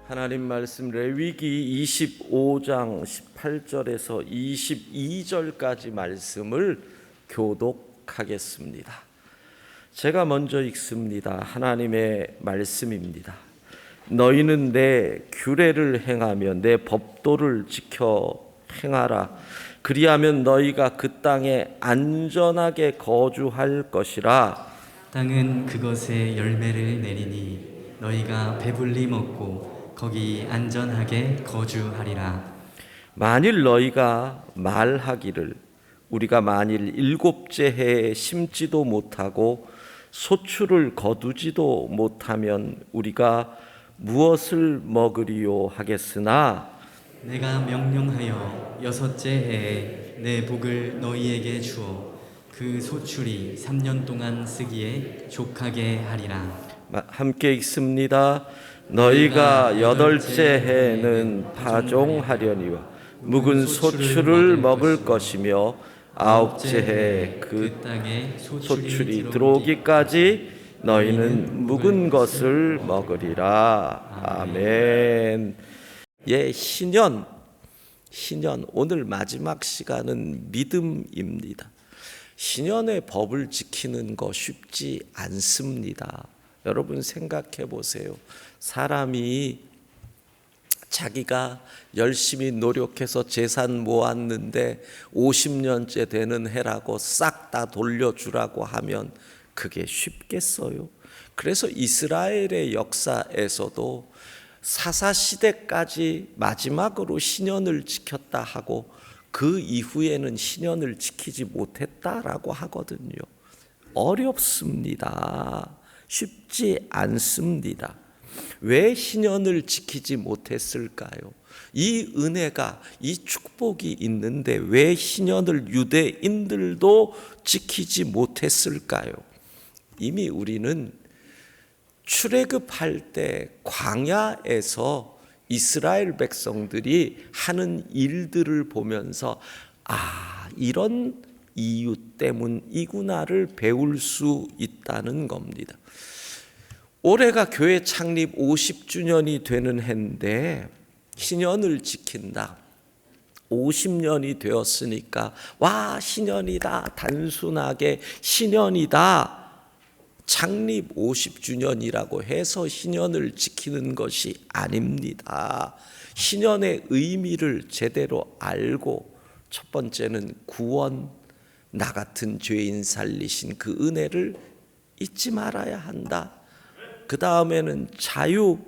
하나님 말씀 레위기 25장 18절에서 22절까지 말씀을 교독하겠습니다. 제가 먼저 읽습니다. 하나님의 말씀입니다. 너희는 내 규례를 행하며 내 법도를 지켜 행하라. 그리하면 너희가 그 땅에 안전하게 거주할 것이라. 땅은 그것의 열매를 내리니 너희가 배불리 먹고 거기 안전하게 거주하리라. 만일 너희가 말하기를 우리가 만일 일곱째 해에 심지도 못하고 소출을 거두지도 못하면 우리가 무엇을 먹으리요 하겠으나 내가 명령하여 여섯째 해에 내 복을 너희에게 주어 그 소출이 3년 동안 쓰기에 족하게 하리라. 함께 읽습니다. 너희가 여덟째 해에는 파종하려니와 묵은 소출을 먹을 것이며 아홉째 해에 그 땅에 소출이 들어오기까지 너희는 묵은 것을 먹으리라. 아멘. 예, 신년 오늘 마지막 시간은 믿음입니다. 신년의 법을 지키는 거 쉽지 않습니다. 여러분 생각해 보세요. 사람이 자기가 열심히 노력해서 재산 모았는데 50년째 되는 해라고 싹 다 돌려주라고 하면 그게 쉽겠어요? 그래서 이스라엘의 역사에서도 사사시대까지 마지막으로 신년을 지켰다 하고 그 이후에는 신년을 지키지 못했다라고 하거든요. 어렵습니다. 쉽지 않습니다. 왜 신년을 지키지 못했을까요? 이 은혜가, 이 축복이 있는데 왜 신년을 유대인들도 지키지 못했을까요? 이미 우리는 출애굽할 때 광야에서 이스라엘 백성들이 하는 일들을 보면서 이런 이유 때문이구나를 배울 수 있다는 겁니다. 올해가 교회 창립 50주년이 되는 해인데 신년을 지킨다. 50년이 되었으니까 와 신년이다. 단순하게 신년이다. 창립 50주년이라고 해서 신년을 지키는 것이 아닙니다. 신년의 의미를 제대로 알고 첫 번째는 구원, 나 같은 죄인 살리신 그 은혜를 잊지 말아야 한다. 그 다음에는 자유,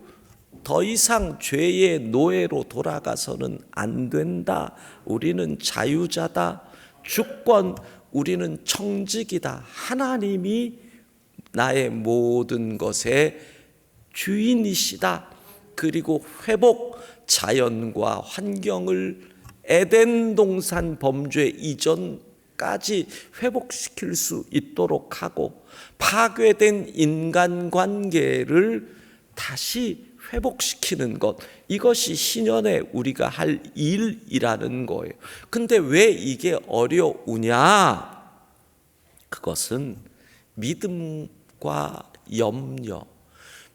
더 이상 죄의 노예로 돌아가서는 안 된다. 우리는 자유자다. 주권, 우리는 청직이다. 하나님이 나의 모든 것의 주인이시다. 그리고 회복, 자연과 환경을 에덴 동산 범죄 이전까지 회복시킬 수 있도록 하고 파괴된 인간관계를 다시 회복시키는 것, 이것이 신년에 우리가 할 일이라는 거예요. 근데 왜 이게 어려우냐? 그것은 믿음과 염려,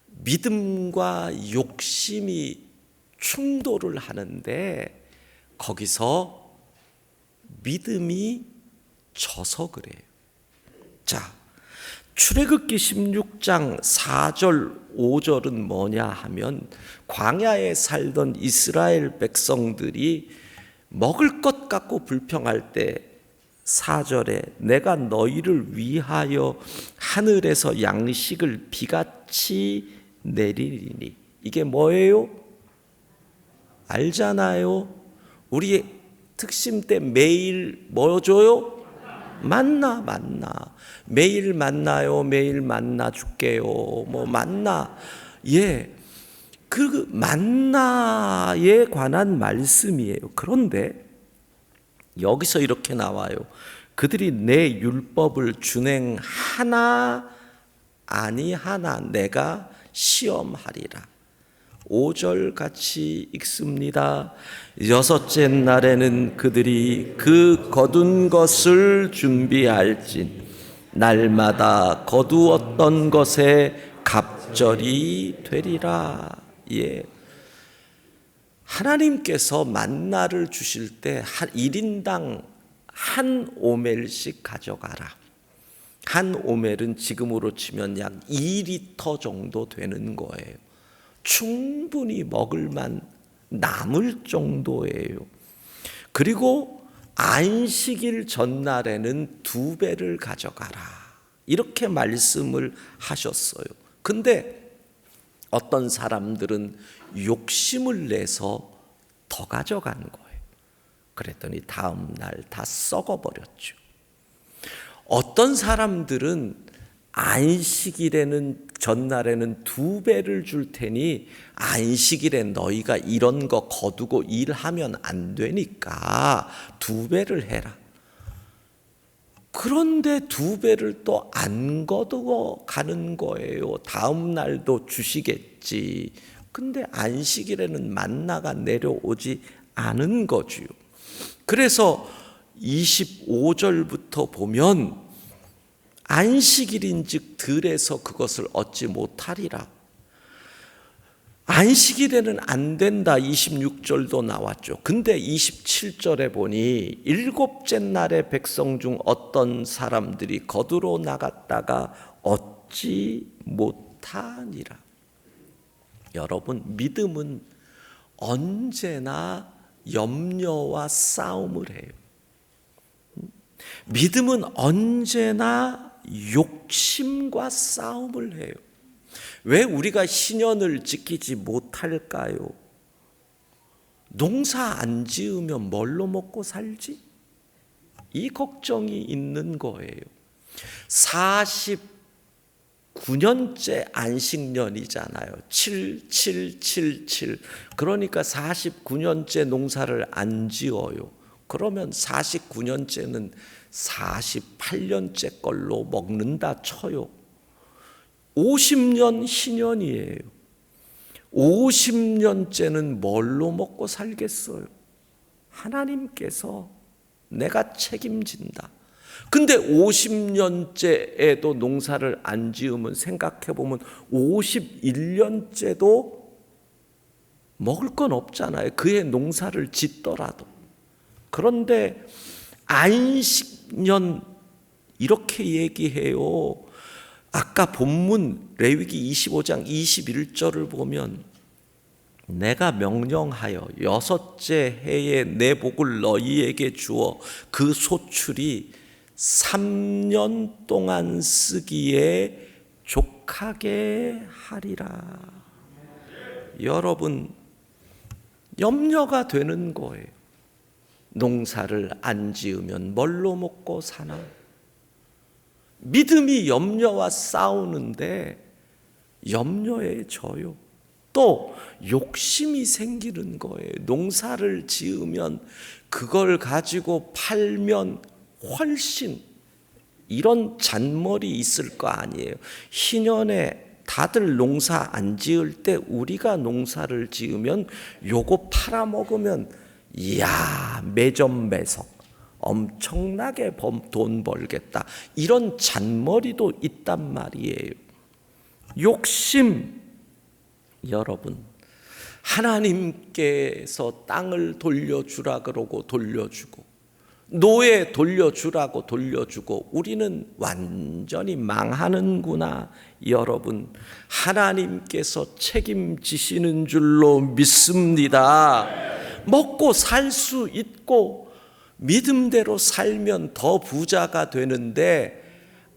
믿음과 욕심이 충돌을 하는데 거기서 믿음이 져서 그래요. 자, 출애굽기 16장 4절 5절은 뭐냐 하면 광야에 살던 이스라엘 백성들이 먹을 것 갖고 불평할 때 4절에 내가 너희를 위하여 하늘에서 양식을 비같이 내리리니, 이게 뭐예요? 알잖아요. 우리 특심 때 매일 뭐 줘요? 만나. 매일 만나요. 매일 만나 줄게요. 뭐 만나. 예. 그 만나에 관한 말씀이에요. 그런데 여기서 이렇게 나와요. 그들이 내 율법을 준행하나 아니하나 내가 시험하리라. 5절 같이 읽습니다. 여섯째 날에는 그들이 그 거둔 것을 준비할진 날마다 거두었던 것에 갑절이 되리라. 예. 하나님께서 만나를 주실 때 1인당 한 오멜씩 가져가라. 한 오멜은 지금으로 치면 약 2리터 정도 되는 거예요. 충분히 먹을만 남을 정도예요. 그리고 안식일 전날에는 2배를 가져가라. 이렇게 말씀을 하셨어요. 근데 어떤 사람들은 욕심을 내서 더 가져간 거예요. 그랬더니 다음 날 다 썩어버렸죠. 어떤 사람들은 안식일에는 전날에는 2배를 줄 테니 안식일에 너희가 이런 거 거두고 일하면 안 되니까 2배를 해라. 그런데 2배를 또 안 거두고 가는 거예요. 다음 날도 주시겠지. 근데 안식일에는 만나가 내려오지 않은 거지요. 그래서 25절부터 보면 안식일인즉 들에서 그것을 얻지 못하리라. 안식일에는 안 된다. 26절도 나왔죠. 근데 27절에 보니 7째 날에 백성 중 어떤 사람들이 거두러 나갔다가 얻지 못하니라. 여러분, 믿음은 언제나 염려와 싸움을 해요. 믿음은 언제나 욕심과 싸움을 해요. 왜 우리가 신년을 지키지 못할까요? 농사 안 지으면 뭘로 먹고 살지? 이 걱정이 있는 거예요. 49년째 안식년이잖아요. 7777. 그러니까 49년째 농사를 안 지어요. 그러면 49년째는 48년째 걸로 먹는다 쳐요. 50년 신년이에요. 50년째는 뭘로 먹고 살겠어요? 하나님께서 내가 책임진다. 근데 50년째에도 농사를 안 지으면 생각해보면 51년째도 먹을 건 없잖아요. 그의 농사를 짓더라도. 그런데 안식년 이렇게 얘기해요. 아까 본문 레위기 25장 21절을 보면 내가 명령하여 6째 해에 내 복을 너희에게 주어 그 소출이 3년 동안 쓰기에 족하게 하리라. 여러분, 염려가 되는 거예요. 농사를 안 지으면 뭘로 먹고 사나? 믿음이 염려와 싸우는데 염려해져요. 또 욕심이 생기는 거예요. 농사를 지으면 그걸 가지고 팔면 훨씬 이런 잔머리 있을 거 아니에요. 희년에 다들 농사 안 지을 때 우리가 농사를 지으면 요거 팔아먹으면 이야 매점 매석 엄청나게 돈 벌겠다. 이런 잔머리도 있단 말이에요. 욕심. 여러분, 하나님께서 땅을 돌려주라 그러고 돌려주고 노예 돌려주라고 돌려주고 우리는 완전히 망하는구나. 여러분, 하나님께서 책임지시는 줄로 믿습니다. 먹고 살 수 있고 믿음대로 살면 더 부자가 되는데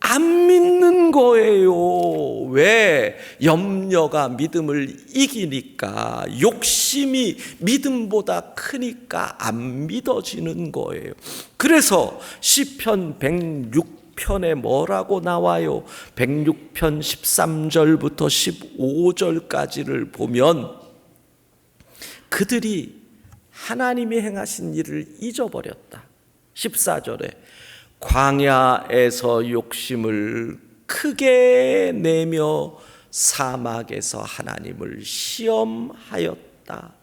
안 믿는 거예요. 왜? 염려가 믿음을 이기니까, 욕심이 믿음보다 크니까 안 믿어지는 거예요. 그래서 시편 106편에 뭐라고 나와요? 106편 13절부터 15절까지를 보면 그들이 하나님이 행하신 일을 잊어버렸다. 14절에 광야에서 욕심을 크게 내며 사막에서 하나님을 시험하였다.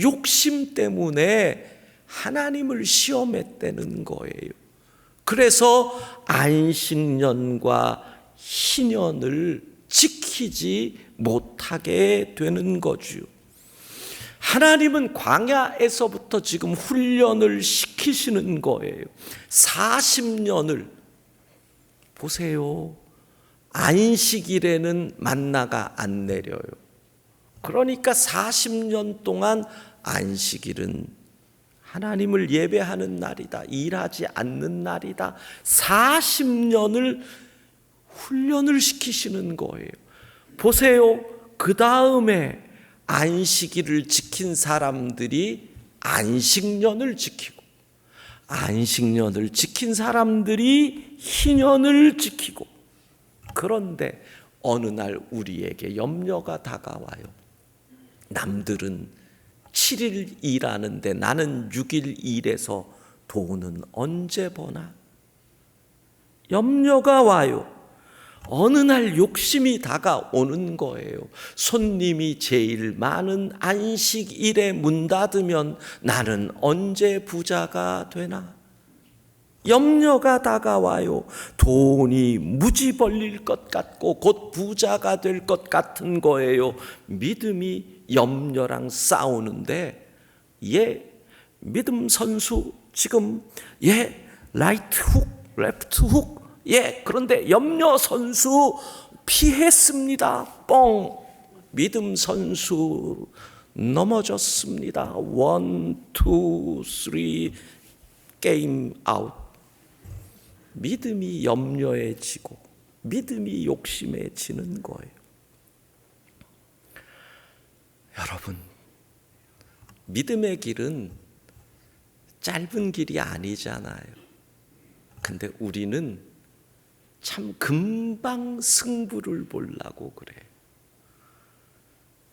욕심 때문에 하나님을 시험했다는 거예요. 그래서 안식년과 희년을 지키지 못하게 되는 거죠. 하나님은 광야에서부터 지금 훈련을 시키시는 거예요. 40년을 보세요. 안식일에는 만나가 안 내려요. 그러니까 40년 동안 안식일은 하나님을 예배하는 날이다. 일하지 않는 날이다. 40년을 훈련을 시키시는 거예요. 보세요. 그 다음에 안식일을 지킨 사람들이 안식년을 지키고, 안식년을 지킨 사람들이 희년을 지키고, 그런데 어느 날 우리에게 염려가 다가와요. 남들은 7일 일하는데 나는 6일 일해서 돈은 언제 버나? 염려가 와요. 어느 날 욕심이 다가오는 거예요. 손님이 제일 많은 안식일에 문 닫으면 나는 언제 부자가 되나? 염려가 다가와요. 돈이 무지 벌릴 것 같고 곧 부자가 될 것 같은 거예요. 믿음이 염려랑 싸우는데, 믿음 선수 지금 라이트 훅, 레프트 훅, 그런데 염려 선수 피했습니다. 뻥. 믿음 선수 넘어졌습니다. 1, 2, 3 게임 아웃. 믿음이 염려에 지고 믿음이 욕심에 지는 거예요. 여러분, 믿음의 길은 짧은 길이 아니잖아요. 근데 우리는 참 금방 승부를 보려고 그래.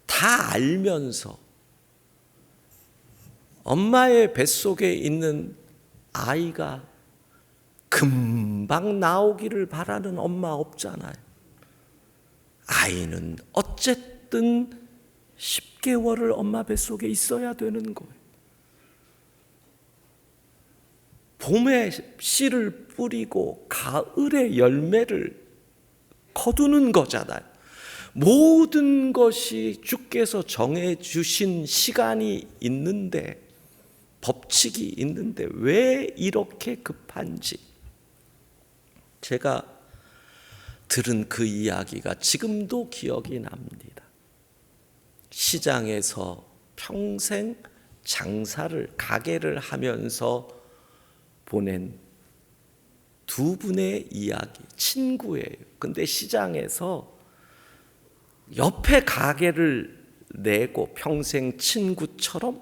다 알면서 엄마의 뱃속에 있는 아이가 금방 나오기를 바라는 엄마 없잖아요. 아이는 어쨌든 10개월을 엄마 뱃속에 있어야 되는 거예요. 봄에 씨를 뿌리고 가을에 열매를 거두는 거잖아요. 모든 것이 주께서 정해 주신 시간이 있는데, 법칙이 있는데 왜 이렇게 급한지, 제가 들은 그 이야기가 지금도 기억이 납니다. 시장에서 평생 장사를, 가게를 하면서 보낸 두 분의 이야기, 친구예요. 근데 시장에서 옆에 가게를 내고 평생 친구처럼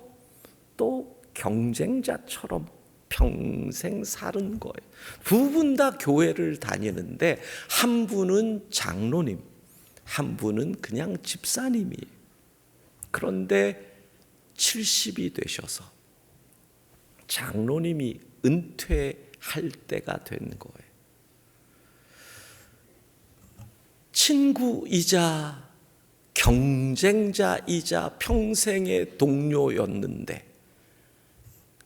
또 경쟁자처럼 평생 사는 거예요. 두 분 다 교회를 다니는데 한 분은 장로님, 한 분은 그냥 집사님이에요. 그런데 70이 되셔서 장로님이 은퇴할 때가 된 거예요. 친구이자 경쟁자이자 평생의 동료였는데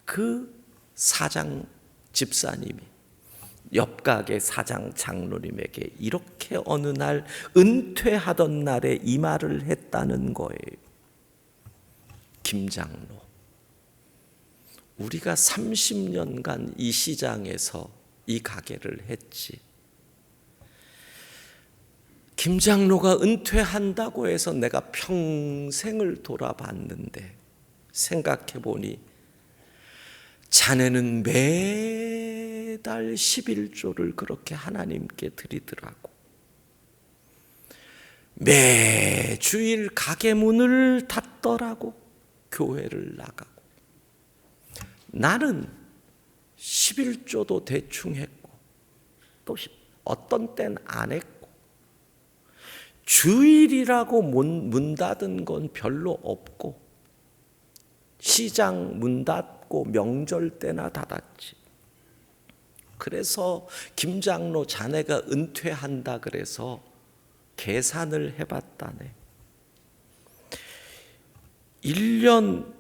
그 사장 집사님이 옆 가게 사장 장로님에게 이렇게 어느 날 은퇴하던 날에 이 말을 했다는 거예요. 김장로, 우리가 30년간 이 시장에서 이 가게를 했지. 김장로가 은퇴한다고 해서 내가 평생을 돌아봤는데 생각해 보니 자네는 매달 11조를 그렇게 하나님께 드리더라고. 매주일 가게 문을 닫더라고. 교회를 나가고. 나는 11조도 대충 했고 또 어떤 때는 안 했고, 주일이라고 문 닫은 건 별로 없고, 시장 문 닫고 명절 때나 닫았지. 그래서 김장로 자네가 은퇴한다 그래서 계산을 해봤다네. 1년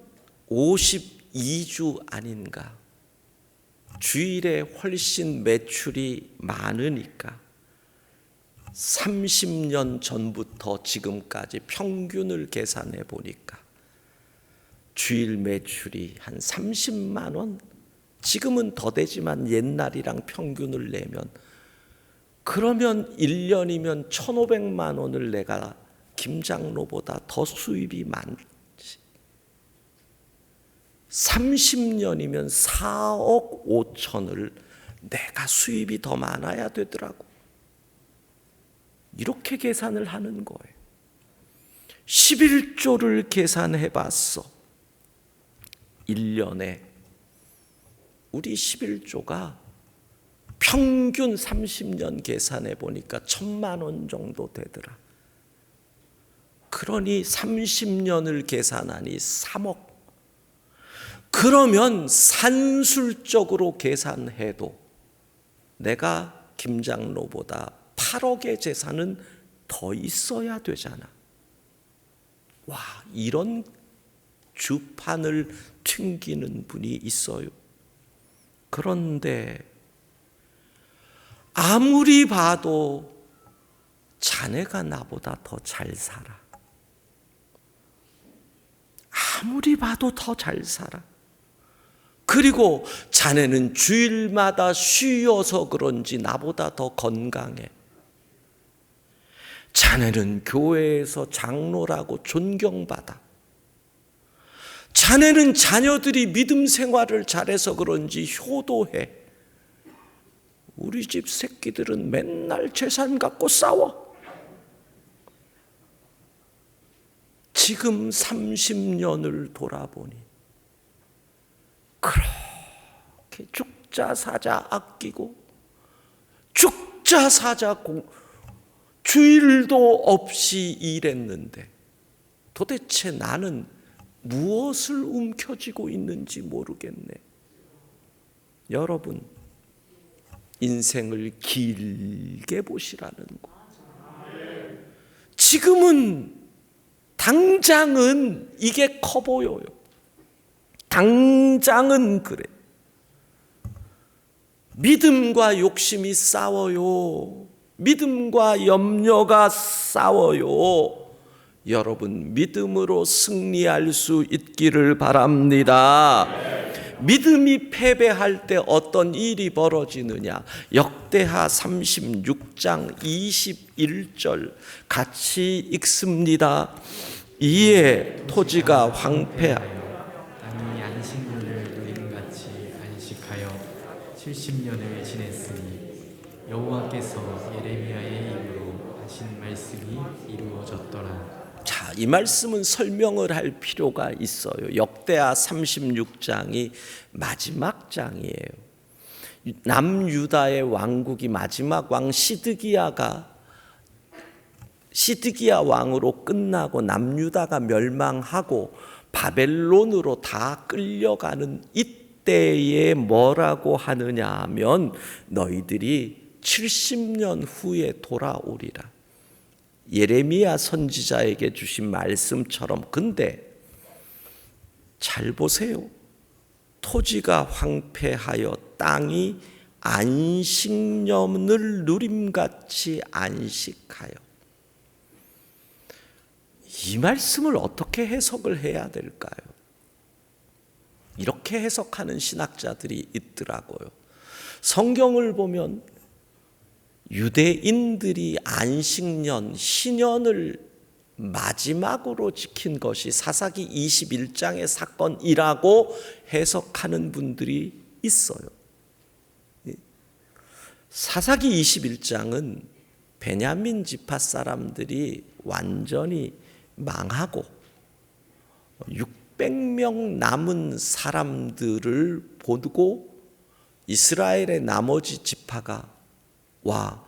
52주 아닌가. 주일에 훨씬 매출이 많으니까 30년 전부터 지금까지 평균을 계산해 보니까 주일 매출이 한 30만 원, 지금은 더 되지만 옛날이랑 평균을 내면, 그러면 1년이면 1,500만 원을 내가 김장로보다 더 수입이 많지. 30년이면 4억 5천을 내가 수입이 더 많아야 되더라고. 이렇게 계산을 하는 거예요. 11조를 계산해 봤어. 1년에 우리 11조가 평균 30년 계산해 보니까 1,000만 원 정도 되더라. 그러니 30년을 계산하니 3억. 그러면 산술적으로 계산해도 내가 김장로보다 8억의 재산은 더 있어야 되잖아. 와, 이런 주판을 튕기는 분이 있어요. 그런데 아무리 봐도 자네가 나보다 더 잘 살아. 아무리 봐도 더 잘 살아. 그리고 자네는 주일마다 쉬어서 그런지 나보다 더 건강해. 자네는 교회에서 장로라고 존경받아. 자네는 자녀들이 믿음 생활을 잘해서 그런지 효도해. 우리 집 새끼들은 맨날 재산 갖고 싸워. 지금 30년을 돌아보니 그렇게 죽자 사자 아끼고 죽자 사자 주일도 없이 일했는데 도대체 나는 무엇을 움켜쥐고 있는지 모르겠네. 여러분, 인생을 길게 보시라는 거. 지금은 당장은 이게 커 보여요. 당장은 그래. 믿음과 욕심이 싸워요. 믿음과 염려가 싸워요. 여러분, 믿음으로 승리할 수 있기를 바랍니다. 믿음이 패배할 때 어떤 일이 벌어지느냐? 역대하 36장 21절 같이 읽습니다. 이에 토지가 황폐하여 땅이 안식년을 누림같이 안식하여 70년을 지냈으니 여호와께서 예레미야의 입으로 하신 말씀이 이루어졌더라. 자, 이 말씀은 설명을 할 필요가 있어요. 역대하 36장이 마지막 장이에요. 남유다의 왕국이 마지막 왕 시드기야 왕으로 끝나고 남유다가 멸망하고 바벨론으로 다 끌려가는 이때에 뭐라고 하느냐 하면 너희들이 70년 후에 돌아오리라. 예레미야 선지자에게 주신 말씀처럼. 근데 잘 보세요. 토지가 황폐하여 땅이 안식년을 누림같이 안식하여. 이 말씀을 어떻게 해석을 해야 될까요? 이렇게 해석하는 신학자들이 있더라고요. 성경을 보면 유대인들이 안식년, 신년을 마지막으로 지킨 것이 사사기 21장의 사건이라고 해석하는 분들이 있어요. 사사기 21장은 베냐민 지파 사람들이 완전히 망하고 600명 남은 사람들을 보고 이스라엘의 나머지 지파가 와,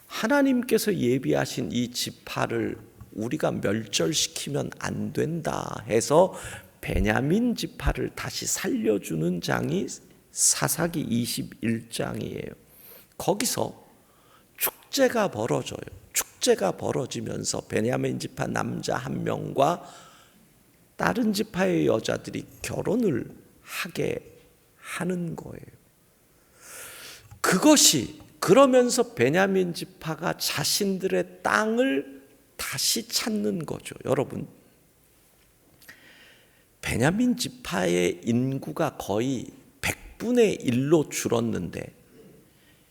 하나님께서 예비하신 이 지파를 우리가 멸절시키면 안 된다 해서 베냐민 지파를 다시 살려주는 장이 사사기 21장이에요. 거기서 축제가 벌어져요. 축제가 벌어지면서 베냐민 지파 남자 한 명과 다른 지파의 여자들이 결혼을 하게 하는 거예요. 그러면서 베냐민 지파가 자신들의 땅을 다시 찾는 거죠. 여러분, 베냐민 지파의 인구가 거의 100분의 1로 줄었는데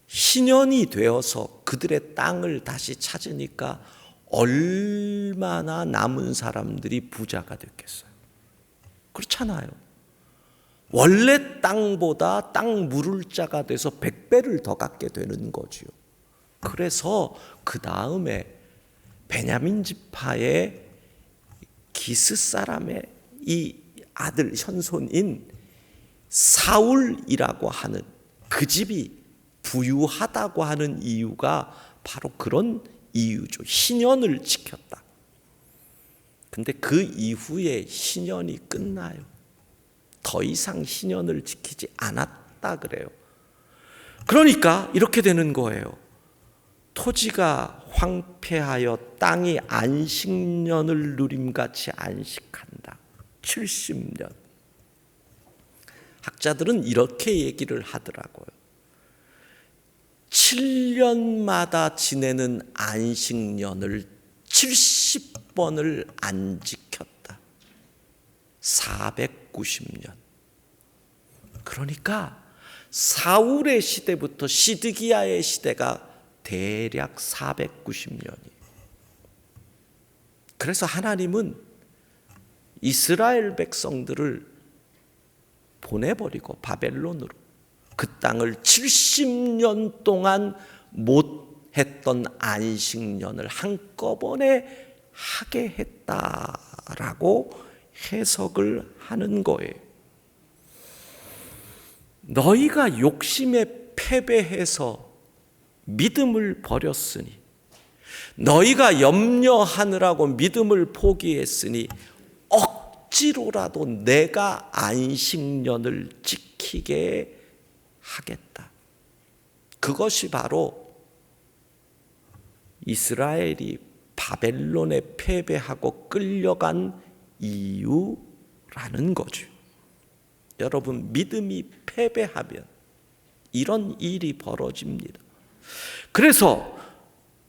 신년이 되어서 그들의 땅을 다시 찾으니까 얼마나 남은 사람들이 부자가 됐겠어요. 그렇잖아요. 원래 땅보다 땅 물을 자가 돼서 100배를 더 갖게 되는 거지요. 그래서 그 다음에 베냐민 지파의 기스 사람의 이 아들 현손인 사울이라고 하는 그 집이 부유하다고 하는 이유가 바로 그런 이유죠. 신년을 지켰다. 근데 그 이후에 신년이 끝나요. 더 이상 신년을 지키지 않았다 그래요. 그러니까 이렇게 되는 거예요. 토지가 황폐하여 땅이 안식년을 누림같이 안식한다. 70년. 학자들은 이렇게 얘기를 하더라고요. 7년마다 지내는 안식년을 70번을 안 지켰다. 490년. 그러니까 사울의 시대부터 시드기야의 시대가 대략 490년이에요. 그래서 하나님은 이스라엘 백성들을 보내버리고 바벨론으로 그 땅을 70년 동안 못했던 안식년을 한꺼번에 하게 했다라고 해석을 하는 거예요. 너희가 욕심에 패배해서 믿음을 버렸으니, 너희가 염려하느라고 믿음을 포기했으니 억지로라도 내가 안식년을 지키게 하겠다. 그것이 바로 이스라엘이 바벨론에 패배하고 끌려간 이유라는 거죠. 여러분, 믿음이 패배하면 이런 일이 벌어집니다. 그래서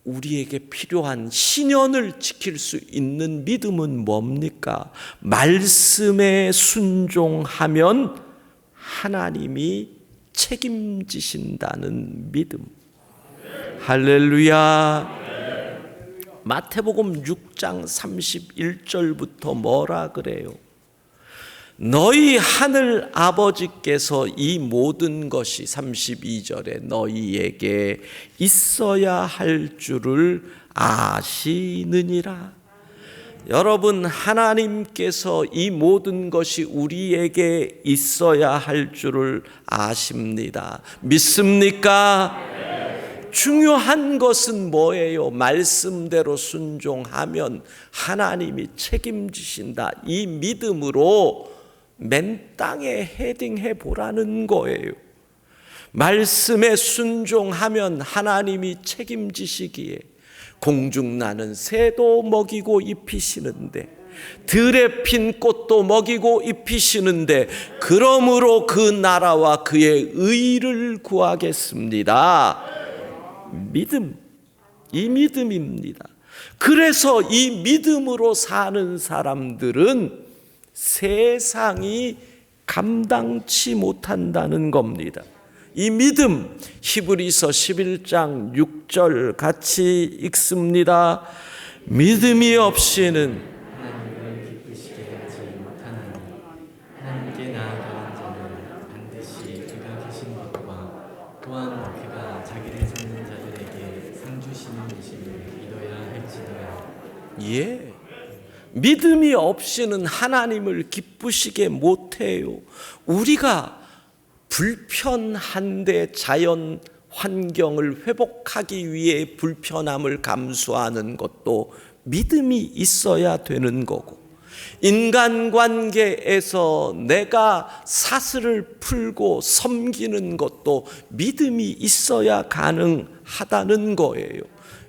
우리에게 필요한 신년을 지킬 수 있는 믿음은 뭡니까? 말씀에 순종하면 하나님이 책임지신다는 믿음. 할렐루야. 마태복음 6장 31절부터 뭐라 그래요? 너희 하늘 아버지께서 이 모든 것이 32절에 너희에게 있어야 할 줄을 아시느니라. 여러분, 하나님께서 이 모든 것이 우리에게 있어야 할 줄을 아십니다. 믿습니까? 중요한 것은 뭐예요? 말씀대로 순종하면 하나님이 책임지신다. 이 믿음으로 맨 땅에 헤딩해 보라는 거예요. 말씀에 순종하면 하나님이 책임지시기에 공중나는 새도 먹이고 입히시는데, 들에 핀 꽃도 먹이고 입히시는데, 그러므로 그 나라와 그의 의를 구하겠습니다. 믿음, 이 믿음입니다. 그래서 이 믿음으로 사는 사람들은 세상이 감당치 못한다는 겁니다. 이 믿음, 히브리서 11장 6절 같이 읽습니다. 믿음이 없이는 하나님을 기쁘시게 하지 못하나니 하나님께 나아가는 자는 반드시 그가 계신 것과 또한 그가 자기를 찾는 자들에게 상 주시는 것임을 믿어야 할지니라. 예, 믿음이 없이는 하나님을 기쁘시게 못해요. 우리가 불편한데 자연 환경을 회복하기 위해 불편함을 감수하는 것도 믿음이 있어야 되는 거고, 인간관계에서 내가 사슬을 풀고 섬기는 것도 믿음이 있어야 가능하다는 거예요.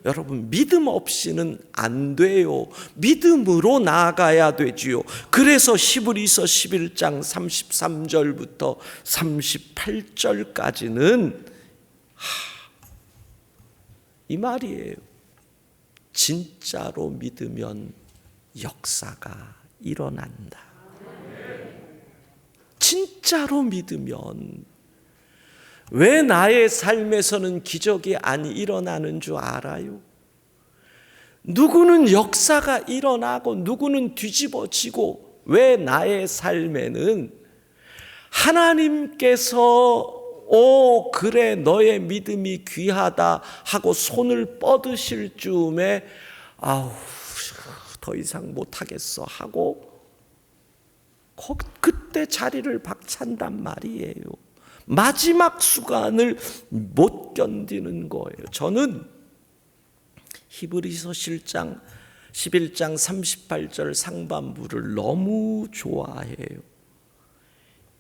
여러분, 믿음 없이는 안 돼요. 믿음으로 나아가야 되지요. 그래서 히브리서 11장 33절부터 38절까지는 이 말이에요. 진짜로 믿으면 역사가 일어난다. 진짜로 믿으면 왜 나의 삶에서는 기적이 안 일어나는 줄 알아요? 누구는 역사가 일어나고 누구는 뒤집어지고 왜 나의 삶에는 하나님께서 그래 너의 믿음이 귀하다 하고 손을 뻗으실 즈음에 더 이상 못하겠어 하고 그때 자리를 박찬단 말이에요. 마지막 순간을 못 견디는 거예요. 저는 히브리서 11장 38절 상반부를 너무 좋아해요.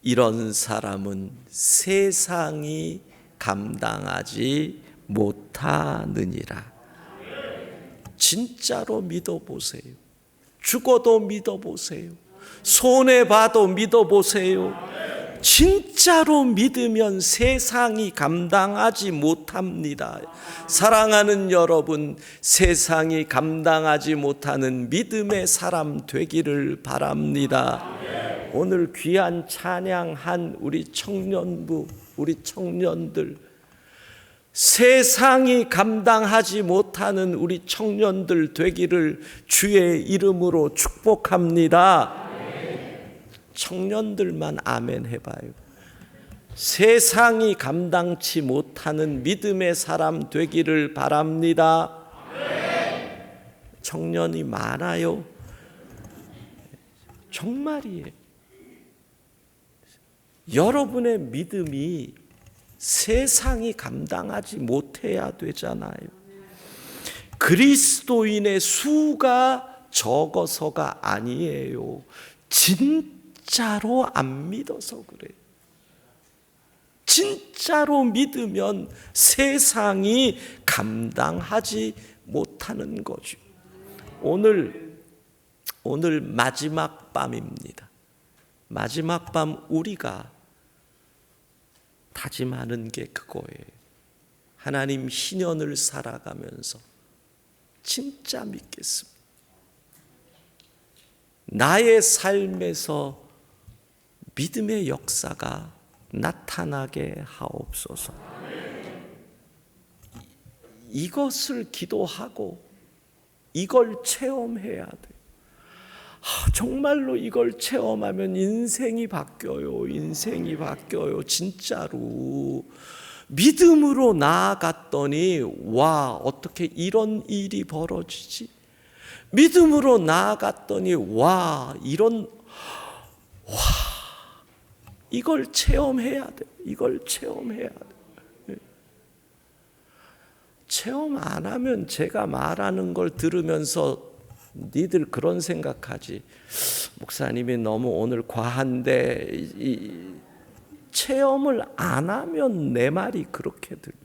이런 사람은 세상이 감당하지 못하느니라. 진짜로 믿어보세요. 죽어도 믿어보세요. 손해봐도 믿어보세요. 진짜로 믿으면 세상이 감당하지 못합니다. 사랑하는 여러분, 세상이 감당하지 못하는 믿음의 사람 되기를 바랍니다. 오늘 귀한 찬양한 우리 청년부, 우리 청년들, 세상이 감당하지 못하는 우리 청년들 되기를 주의 이름으로 축복합니다. 청년들만 아멘 해봐요. 세상이 감당치 못하는 믿음의 사람 되기를 바랍니다. 청년이 많아요. 정말이에요. 여러분의 믿음이 세상이 감당하지 못해야 되잖아요. 그리스도인의 수가 적어서가 아니에요. 진짜로 안 믿어서 그래요. 진짜로 믿으면 세상이 감당하지 못하는 거죠. 오늘 마지막 밤입니다. 마지막 밤 우리가 다짐하는 게 그거예요. 하나님 신년을 살아가면서 진짜 믿겠습니다. 나의 삶에서 믿음의 역사가 나타나게 하옵소서. 이것을 기도하고 이걸 체험해야 돼요. 정말로 이걸 체험하면 인생이 바뀌어요. 인생이 바뀌어요. 진짜로. 믿음으로 나아갔더니 와, 어떻게 이런 일이 벌어지지? 믿음으로 나아갔더니 이걸 체험해야 돼. 이걸 체험해야 돼. 체험 안 하면 제가 말하는 걸 들으면서 니들 그런 생각하지. 목사님이 너무 오늘 과한데 체험을 안 하면 내 말이 그렇게 들려.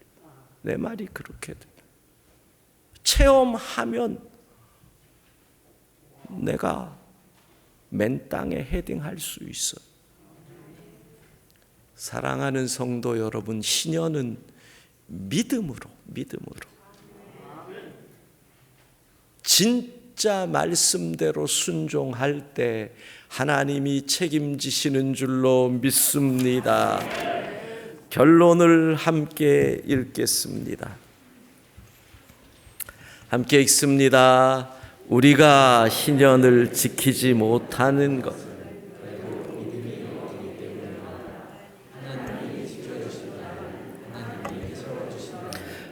내 말이 그렇게 들려. 체험하면 내가 맨 땅에 헤딩할 수 있어요. 사랑하는 성도 여러분, 신년은 믿음으로 진짜 말씀대로 순종할 때 하나님이 책임지시는 줄로 믿습니다. 결론을 함께 읽겠습니다. 함께 읽습니다. 우리가 신년을 지키지 못하는 것,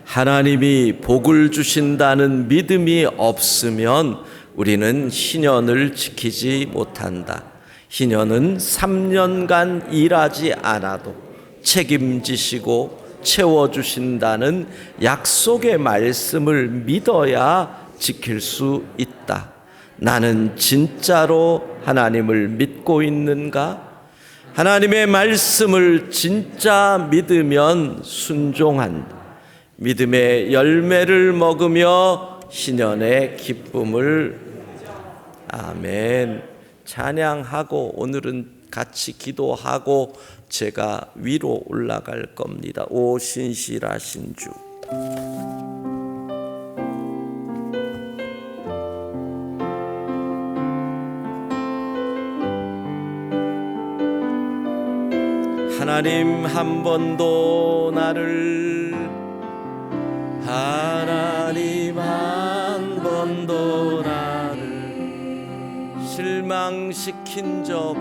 하나님이 복을 주신다는 믿음이 없으면 우리는 신년을 지키지 못한다. 신년은 3년간 일하지 않아도 책임지시고 채워주신다는 약속의 말씀을 믿어야 지킬 수 있다. 나는 진짜로 하나님을 믿고 있는가? 하나님의 말씀을 진짜 믿으면 순종한다. 믿음의 열매를 먹으며 신년의 기쁨을 아멘. 찬양하고 오늘은 같이 기도하고 제가 위로 올라갈 겁니다. 오 신실하신 주, 하나님 한 번도 나를 하나님 한 번도 나를 실망시킨 적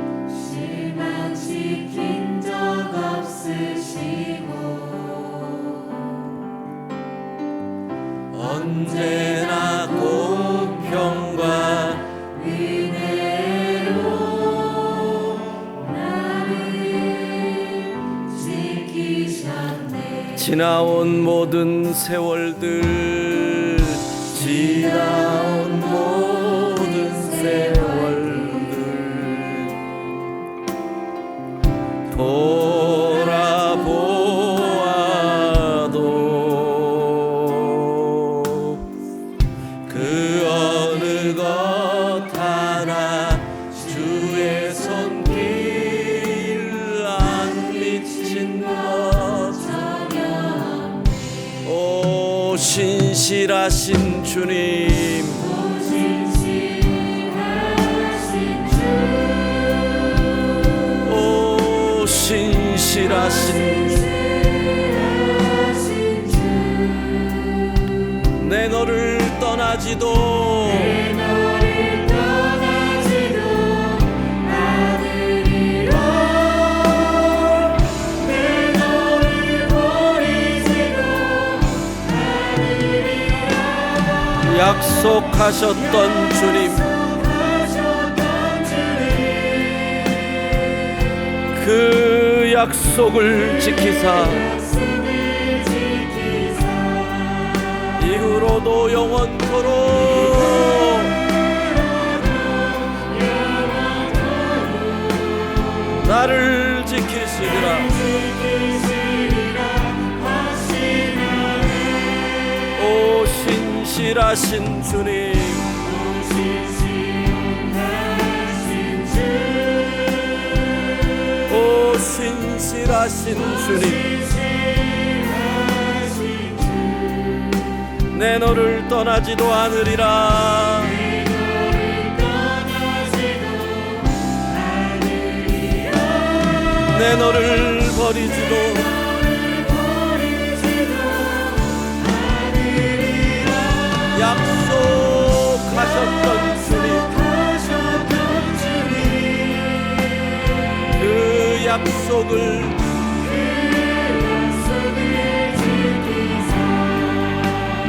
없으시고 언제나 공평과 은혜로 나를 지키셨네. 지나온 모든 세월들 지나온 모든 세월들 돌아보아도 그 어느 것 하나 주의 손길 안 미친 것 오 신실하신 주님 오 신실하신 주 내 너를 떠나지도 않으리라. 내 너를 버리지도 않으리라. 약속하셨던 주님 그 약속을 지키사 이후로도 영원토록 나를 지키시리라. 오 신실하신 주님 오 신실하신 주님 내 너를 떠나지도 않으리라. 내 너를 버리지도 약속하셨던 주님 그 약속을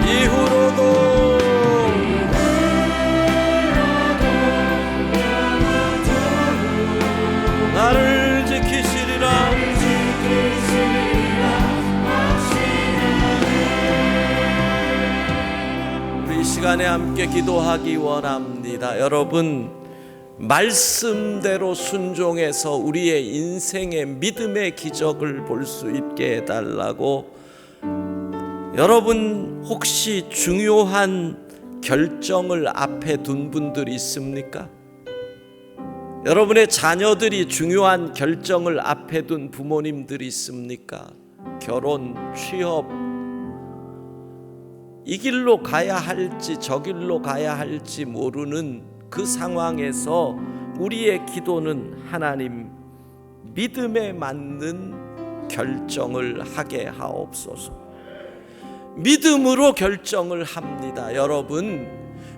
이후로도 나를 지키시리라. 우리 이 시간에 함께 기도하기 원합니다. 여러분 말씀대로 순종해서 우리의 인생의 믿음의 기적을 볼 수 있게 해달라고 여러분 혹시 중요한 결정을 앞에 둔 분들이 있습니까? 여러분의 자녀들이 중요한 결정을 앞에 둔 부모님들이 있습니까? 결혼, 취업, 이 길로 가야 할지 저 길로 가야 할지 모르는 그 상황에서 우리의 기도는 하나님 믿음에 맞는 결정을 하게 하옵소서. 믿음으로 결정을 합니다. 여러분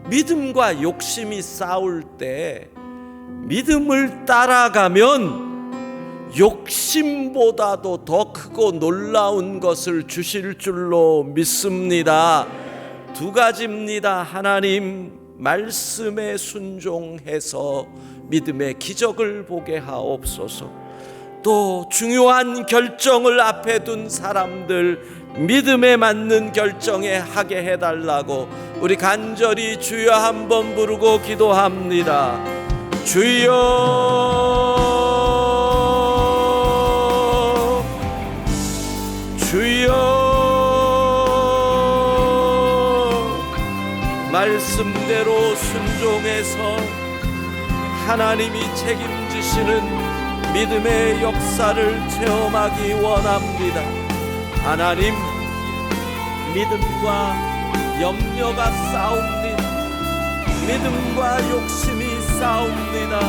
믿음과 욕심이 싸울 때 믿음을 따라가면 욕심보다도 더 크고 놀라운 것을 주실 줄로 믿습니다. 두 가지입니다. 하나님 말씀에 순종해서 믿음의 기적을 보게 하옵소서. 또 중요한 결정을 앞에 둔 사람들 믿음에 맞는 결정에 하게 해달라고 우리 간절히 주여 한번 부르고 기도합니다. 주여 주여 말씀대로 순종해서 하나님이 책임지시는 믿음의 역사를 체험하기 원합니다. 하나님 믿음과 염려가 싸웁니다. 믿음과 욕심이 싸웁니다.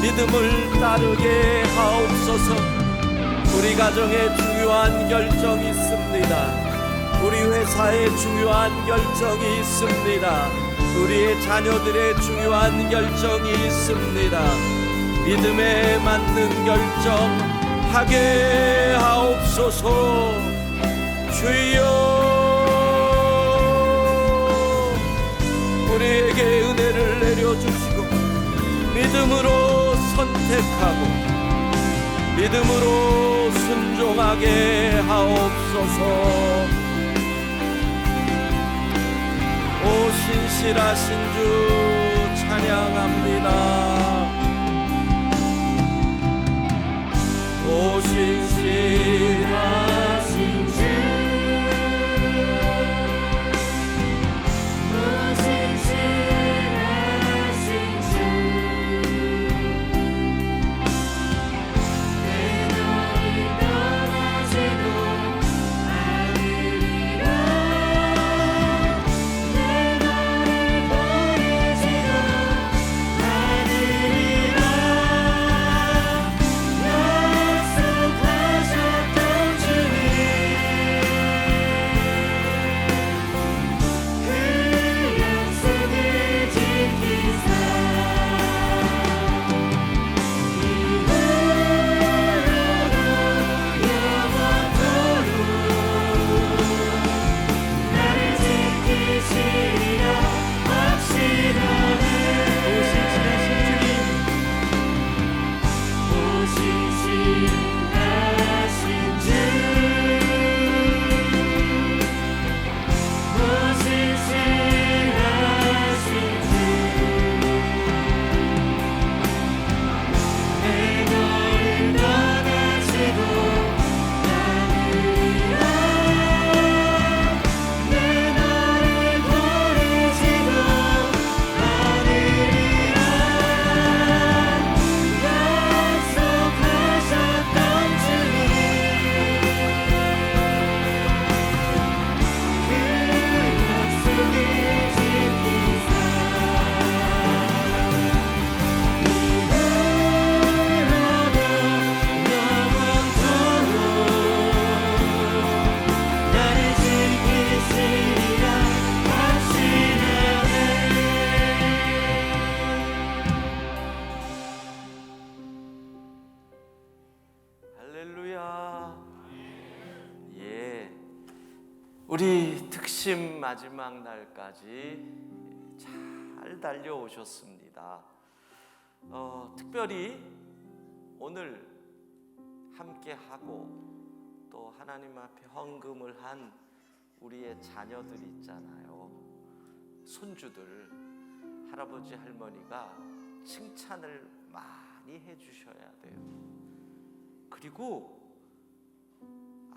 믿음을 따르게 하옵소서. 우리 가정에 중요한 결정이 있습니다. 우리 회사에 중요한 결정이 있습니다. 우리의 자녀들의 중요한 결정이 있습니다. 믿음에 맞는 결정 하게 하옵소서. 주여, 우리에게 은혜를 내려주시고 믿음으로 선택하고 믿음으로 순종하게 하옵소서. 오 신실하신 주 찬양합니다. 오 신실하신 주, 오 신실하신 주, 내 너를 떠나지도 않으리라. 내 너를 버리지도 않으리라. 약속하셨던 주님, 그 약속을 지키사 나를 지키시리라 확신하네. 오 신실하신 주, 오 신실하신 주, 내 너를 떠나지도 않으리라. 내 너를 버리지도 않으리라. 약속하셨던 주님, 그 약속을 지키사 나를 지키시리라 확신하네. 할렐루야. 예, 우리 특심 마지막 날까지 잘 달려오셨습니다. 특별히 오늘 함께 하고 또 하나님 앞에 헌금을 한 우리의 자녀들 있잖아요. 손주들, 할아버지 할머니가 칭찬을 많이 해주셔야 돼요. 그리고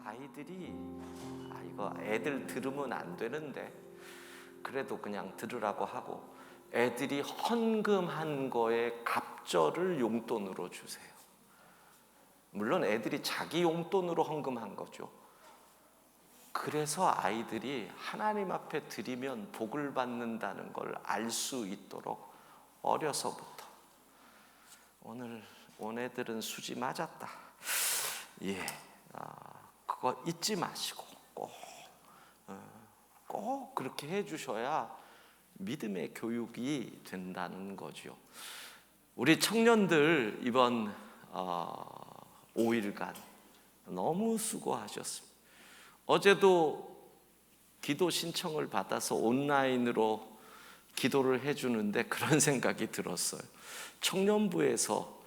아이들이 이거 애들 들으면 안 되는데 그래도 그냥 들으라고 하고, 애들이 헌금한 거에 갑절을 용돈으로 주세요. 물론 애들이 자기 용돈으로 헌금한 거죠. 그래서 아이들이 하나님 앞에 드리면 복을 받는다는 걸 알 수 있도록 어려서부터, 오늘 온 애들은 수지 맞았다, 예, 그거 잊지 마시고 꼭 그렇게 해주셔야 믿음의 교육이 된다는 거죠. 우리 청년들 이번 5일간 너무 수고하셨습니다. 어제도 기도 신청을 받아서 온라인으로 기도를 해주는데 그런 생각이 들었어요. 청년부에서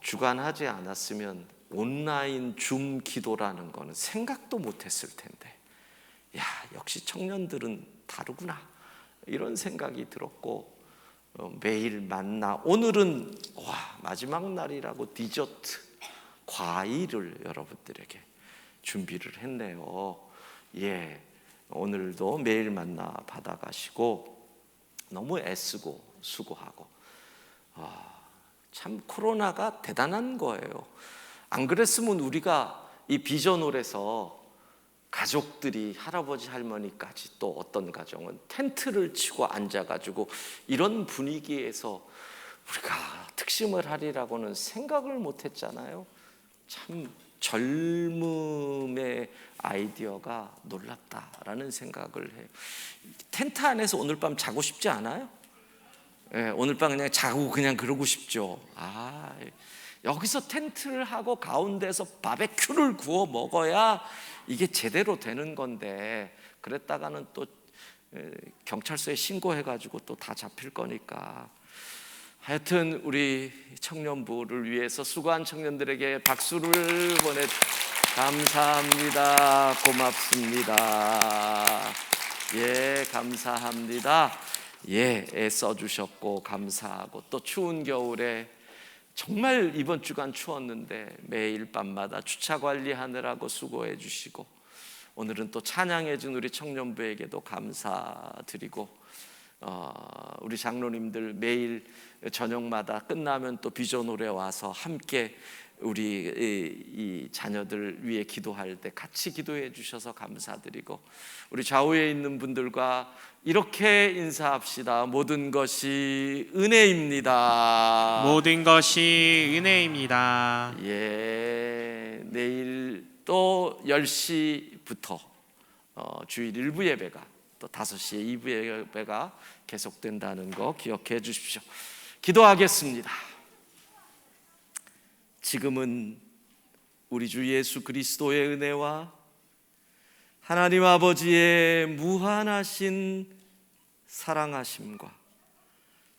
주관하지 않았으면 온라인 줌 기도라는 거는 생각도 못했을 텐데, 야, 역시 청년들은 다르구나, 이런 생각이 들었고, 매일 만나, 오늘은 마지막 날이라고 디저트, 과일을 여러분들에게 준비를 했네요. 예, 오늘도 매일 만나 받아가시고 너무 애쓰고 수고하고, 참 코로나가 대단한 거예요. 안 그랬으면 우리가 이 비전홀에서 가족들이 할아버지 할머니까지, 또 어떤 가정은 텐트를 치고 앉아가지고 이런 분위기에서 우리가 특심을 하리라고는 생각을 못했잖아요. 참 젊음의 아이디어가 놀랍다라는 생각을 해요. 텐트 안에서 오늘 밤 자고 싶지 않아요? 예, 오늘 밤 그냥 자고 그냥 그러고 싶죠. 여기서 텐트를 하고 가운데서 바베큐를 구워 먹어야 이게 제대로 되는 건데, 그랬다가는 또 경찰서에 신고해가지고 또 다 잡힐 거니까. 하여튼 우리 청년부를 위해서 수고한 청년들에게 박수를 보내. 감사합니다. 고맙습니다. 예, 감사합니다. 예, 애써 주셨고 감사하고, 또 추운 겨울에 정말 이번 주간 추웠는데 매일 밤마다 주차 관리하느라고 수고해 주시고, 오늘은 또 찬양해 준 우리 청년부에게도 감사드리고, 우리 장로님들 매일 저녁마다 끝나면 또 비전 노래 와서 함께 우리 이 자녀들 위해 기도할 때 같이 기도해 주셔서 감사드리고, 우리 좌우에 있는 분들과 이렇게 인사합시다. 모든 것이 은혜입니다. 모든 것이 은혜입니다. 예, 내일 또 10시부터 주일 1부 예배가, 또 5시에 2부 예배가 계속된다는 거 기억해 주십시오. 기도하겠습니다. 지금은 우리 주 예수 그리스도의 은혜와 하나님 아버지의 무한하신 사랑하심과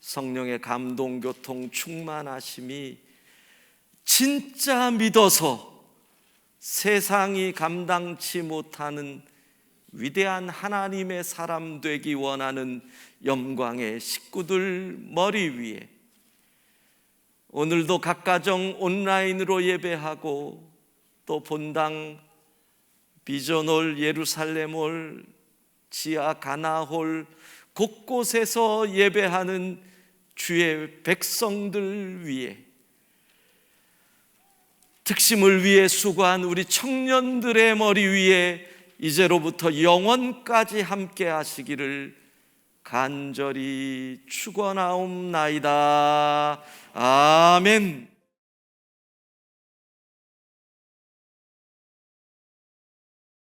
성령의 감동, 교통, 충만하심이 진짜 믿어서 세상이 감당치 못하는 위대한 하나님의 사람 되기 원하는 영광의 식구들 머리 위에 오늘도 각 가정 온라인으로 예배하고, 또 본당 비전홀, 예루살렘홀, 지하 가나홀 곳곳에서 예배하는 주의 백성들 위해, 특심을 위해 수고한 우리 청년들의 머리 위에 이제로부터 영원까지 함께 하시기를 간절히 축원하옵나이다. 아멘.